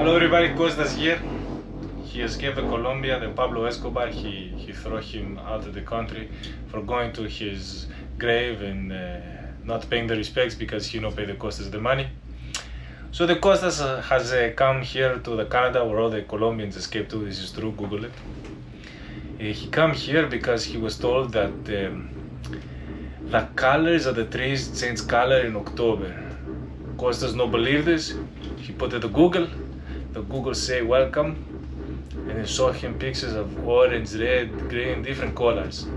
Hello everybody, Kostas here. He escaped the Colombia, the Pablo Escobar. He threw him out of the country for going to his grave and not paying the respects because he not paid the Kostas the money. So the Kostas has come here to the Canada where all the Colombians escaped to. This is true, Google it. He come here because he was told that the colors of the trees change color in October. Kostas no believe this. He put it to Google. The Google say welcome, and they show him pictures of orange, red, green, different colors.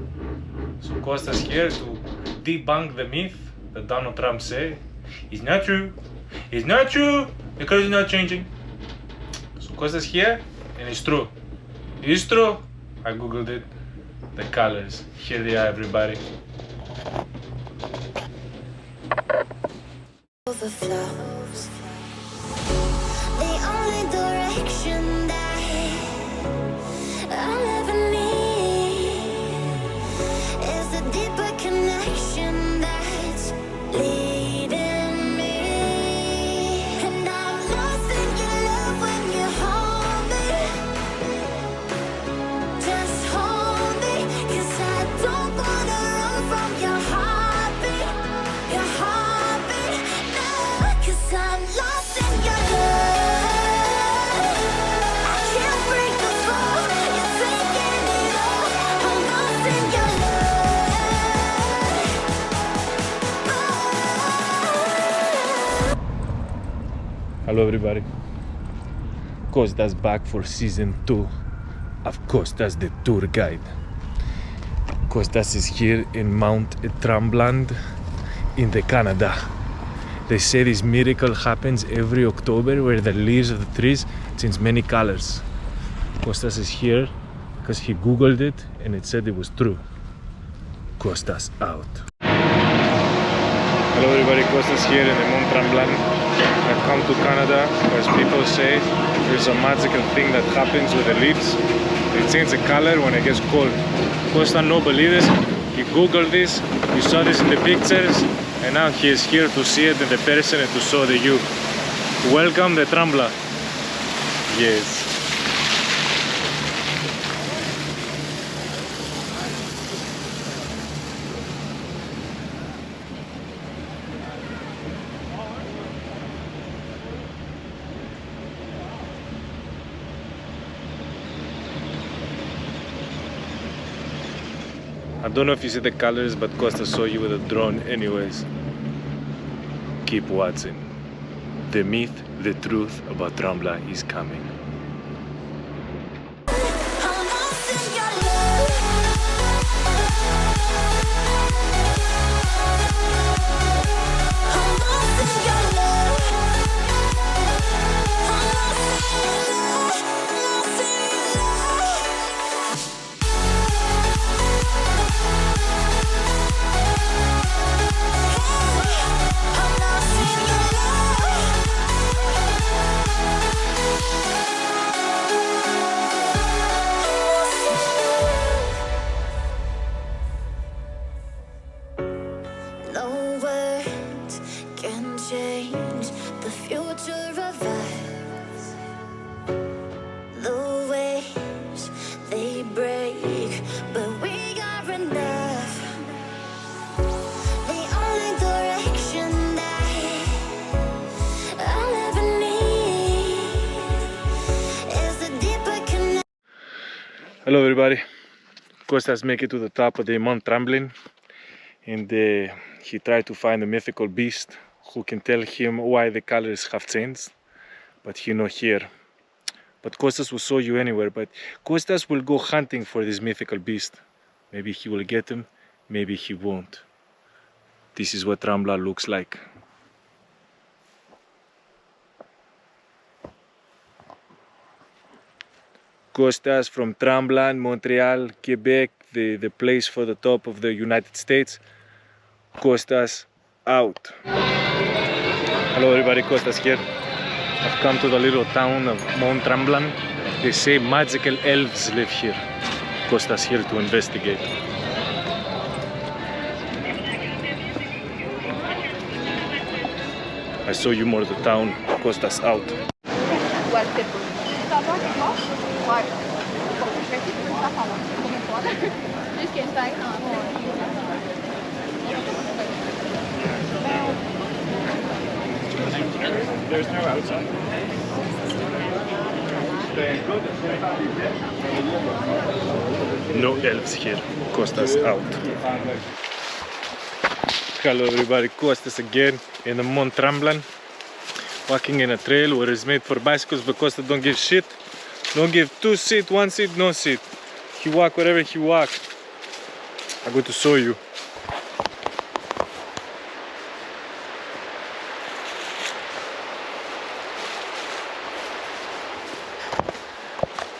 So Kostas here to debunk the myth that Donald Trump say it's not true. It's not true because it's not changing. So Kostas here, and it's true. It's true. I googled it. The colors. Here they are, everybody. Overflows. The only direction that I'll ever need is a deeper connection that's leading me. And I'm lost in your love when you hold me. Just hold me, 'cause I don't wanna run from your heartbeat. Your heartbeat, no, 'cause I'm lost in your love. I can't break the fall, you're taking it all. I'm lost in your love. Hello everybody. Kostas back for season 2 of Kostas the tour guide. Kostas is here in Mont-Tremblant in the Canada. They say this miracle happens every October where the leaves of the trees change many colors. Kostas is here because he googled it and it said it was true. Kostas out. Hello everybody, Kostas here in the Mont-Tremblant. I've come to Canada because people say there's a magical thing that happens with the leaves. They change the color when it gets cold. Kostas no believe this. He googled this, he saw this in the pictures, and now he is here to see it in the person and to show the you. Welcome the Tremblant. Yes. I don't know if you see the colors, but Kostas saw you with a drone anyways. Keep watching. The myth, the truth about Tremblant is coming. I'm lost in your love. I'm lost in your love. I'm lost in your love. Lost in your love. I'm lost in your love. No words can change the future of us. The waves, they break, but we are enough. The only direction that I'll ever need is a deeper connection. Hello everybody. Kostas make it to the top of the Mont-Tremblant, and he tried to find a mythical beast who can tell him why the colors have changed, but he not here. But Kostas will show you anywhere, but Kostas will go hunting for this mythical beast. Maybe he will get him, maybe he won't. This is what Tremblant looks like. Kostas from Tremblant, Montreal, Quebec, the place for the top of the United States. Kostas out. Hello everybody, Kostas here. I've come to the little town of Mont-Tremblant. They say magical elves live here. Kostas here to investigate. I show you more of the town. Kostas out. Ouais, le pepper. Tu t'en vois quelque chose? Ouais. Bon, je vais essayer de faire ça pendant combien de fois? Just get inside. There's no outside. No elves here. Kostas out. Hello everybody, Kostas again in the Mont-Tremblant. Walking in a trail where it's made for bicycles, but Kostas don't give shit. Don't give 2 seat, 1 seat, no seat. He walk wherever he walk. I'm going to show you.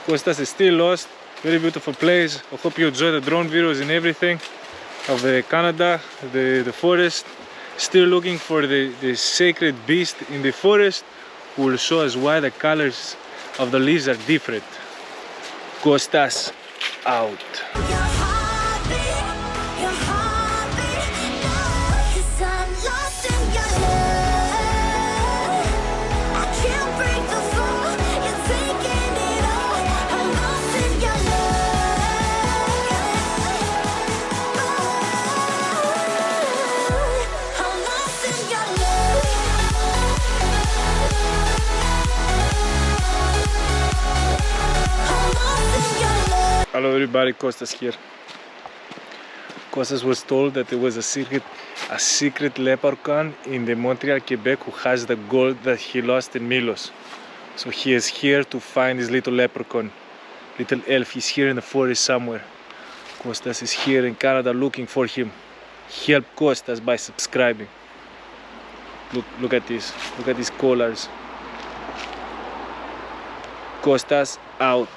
Kostas is still lost. Very beautiful place. I hope you enjoy the drone videos and everything of Canada, the forest. Still looking for the sacred beast in the forest who will show us why the colors of the leaves are different. Kostas out. Your heartbeat, now, 'cause I'm lost in your love. I can't break the fall, you're taking it all. I'm lost in your love. I'm lost in your love. Hello everybody, Kostas here. Kostas was told that there was a secret leprechaun in the Montreal, Quebec who has the gold that he lost in Milos. So he is here to find his little leprechaun. Little elf is here in the forest somewhere. Kostas is here in Canada looking for him. Help Kostas by subscribing. Look at this. Look at these colors. Kostas out.